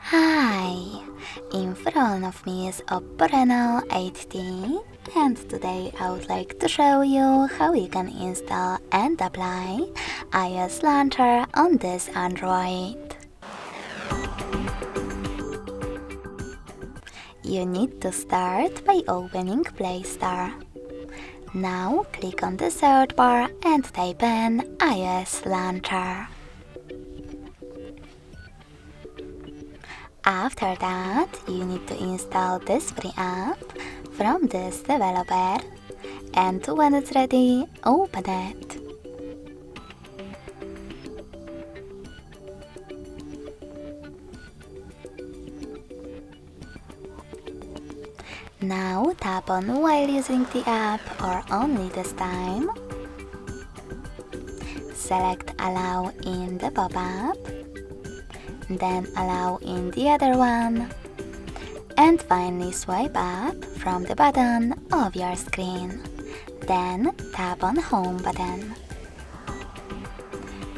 Hi! In front of me is OPPO Reno 8T, and today I would like to show you how you can install and apply iOS Launcher on this Android. You need to start by opening Play Store. Now click on the search bar and type in iOS Launcher. After that, you need to install this free app from this developer, and when it's ready, open it. Now tap on while using the app or only this time. Select allow in the pop-up, then allow in the other one, and finally swipe up from the bottom of your screen. Then tap on home button.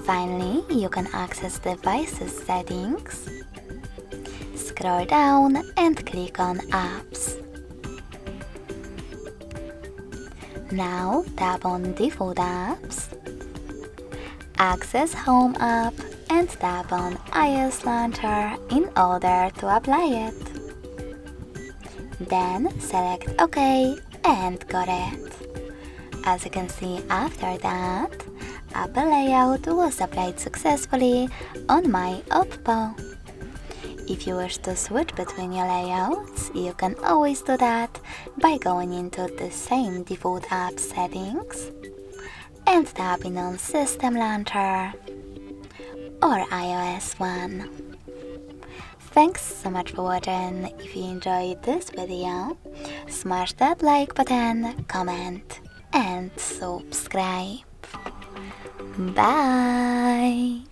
Finally, you can access devices settings. Scroll down and click on apps. Now tap on default apps. Access home app and tap on iOS Launcher in order to apply it. Then select OK and got it. As you can see, after that, Apple layout was applied successfully on my OPPO. If you wish to switch between your layouts, you can always do that by going into the same default app settings and tapping on System Launcher or iOS one. Thanks so much for watching. If you enjoyed this video, smash that like button, comment and subscribe. Bye!